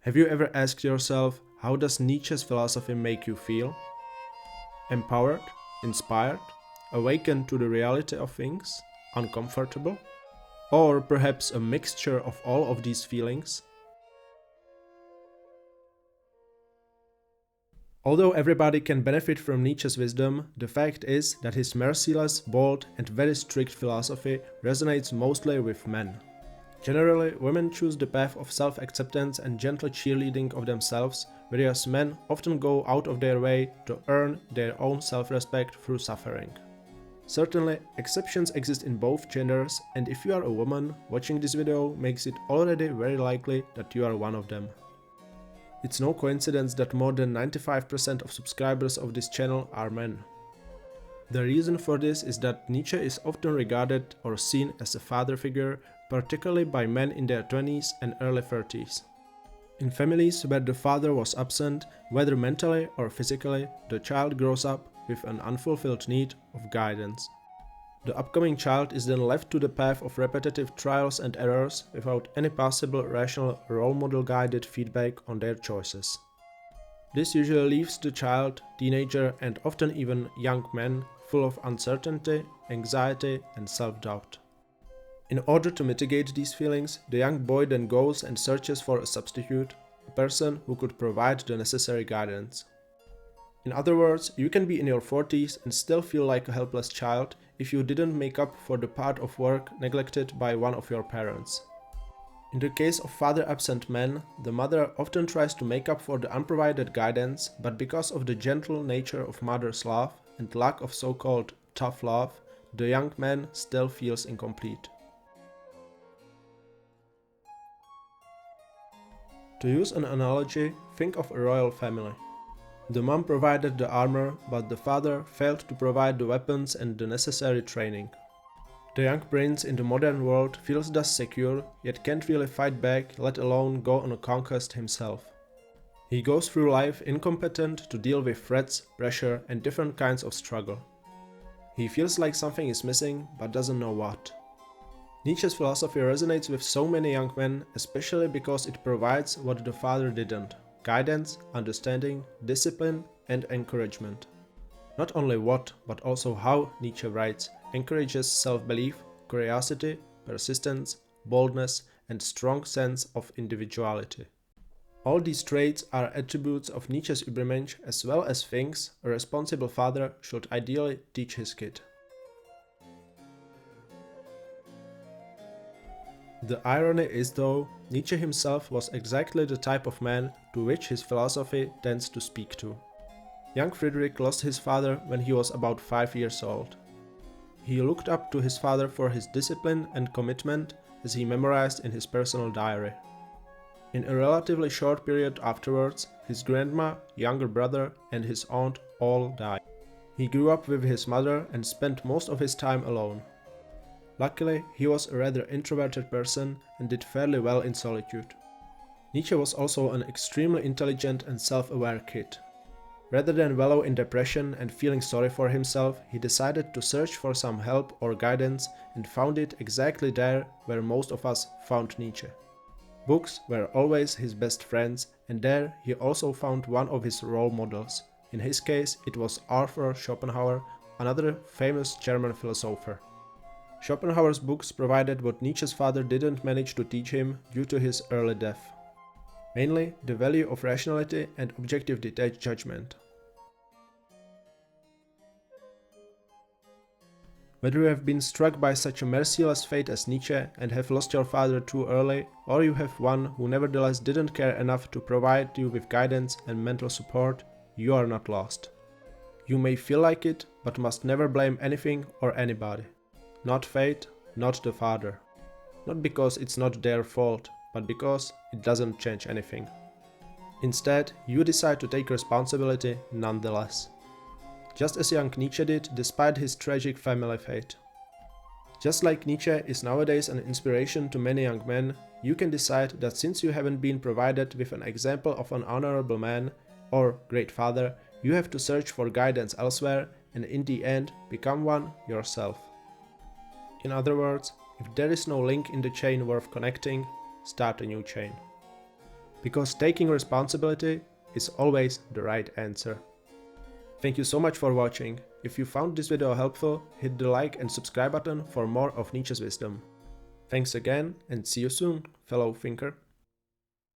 Have you ever asked yourself, how does Nietzsche's philosophy make you feel? Empowered? Inspired? Awakened to the reality of things? Uncomfortable? Or perhaps a mixture of all of these feelings? Although everybody can benefit from Nietzsche's wisdom, the fact is that his merciless, bold and very strict philosophy resonates mostly with men. Generally, women choose the path of self-acceptance and gentle cheerleading of themselves, whereas men often go out of their way to earn their own self-respect through suffering. Certainly, exceptions exist in both genders, and if you are a woman, watching this video makes it already very likely that you are one of them. It's no coincidence that more than 95% of subscribers of this channel are men. The reason for this is that Nietzsche is often regarded or seen as a father figure, particularly by men in their 20s and early 30s. In families where the father was absent, whether mentally or physically, the child grows up with an unfulfilled need of guidance. The upcoming child is then left to the path of repetitive trials and errors without any possible rational role model guided feedback on their choices. This usually leaves the child, teenager and often even young man full of uncertainty, anxiety and self-doubt. In order to mitigate these feelings, the young boy then goes and searches for a substitute, a person who could provide the necessary guidance. In other words, you can be in your 40s and still feel like a helpless child if you didn't make up for the part of work neglected by one of your parents. In the case of father-absent men, the mother often tries to make up for the unprovided guidance, but because of the gentle nature of mother's love and lack of so-called tough love, the young man still feels incomplete. To use an analogy, think of a royal family. The mom provided the armor, but the father failed to provide the weapons and the necessary training. The young prince in the modern world feels thus secure, yet can't really fight back, let alone go on a conquest himself. He goes through life incompetent to deal with threats, pressure and different kinds of struggle. He feels like something is missing, but doesn't know what. Nietzsche's philosophy resonates with so many young men, especially because it provides what the father didn't: guidance, understanding, discipline and encouragement. Not only what, but also how, Nietzsche writes, encourages self-belief, curiosity, persistence, boldness and strong sense of individuality. All these traits are attributes of Nietzsche's Übermensch, as well as things a responsible father should ideally teach his kid. The irony is, though, Nietzsche himself was exactly the type of man to which his philosophy tends to speak to. Young Friedrich lost his father when he was about 5 years old. He looked up to his father for his discipline and commitment, as he memorized in his personal diary. In a relatively short period afterwards, his grandma, younger brother and his aunt all died. He grew up with his mother and spent most of his time alone. Luckily, he was a rather introverted person and did fairly well in solitude. Nietzsche was also an extremely intelligent and self-aware kid. Rather than wallow in depression and feeling sorry for himself, he decided to search for some help or guidance and found it exactly there where most of us found Nietzsche. Books were always his best friends, and there he also found one of his role models. In his case, it was Arthur Schopenhauer, another famous German philosopher. Schopenhauer's books provided what Nietzsche's father didn't manage to teach him due to his early death. Mainly, the value of rationality and objective detached judgment. Whether you have been struck by such a merciless fate as Nietzsche and have lost your father too early, or you have one who nevertheless didn't care enough to provide you with guidance and mental support, you are not lost. You may feel like it, but must never blame anything or anybody. Not fate, not the father. Not because it's not their fault, but because it doesn't change anything. Instead, you decide to take responsibility nonetheless. Just as young Nietzsche did despite his tragic family fate. Just like Nietzsche is nowadays an inspiration to many young men, you can decide that since you haven't been provided with an example of an honorable man or great father, you have to search for guidance elsewhere and in the end become one yourself. In other words, if there is no link in the chain worth connecting, start a new chain. because taking responsibility is always the right answer. Thank you so much for watching. If you found this video helpful, hit the like and subscribe button for more of Nietzsche's wisdom. Thanks again and see you soon, fellow thinker.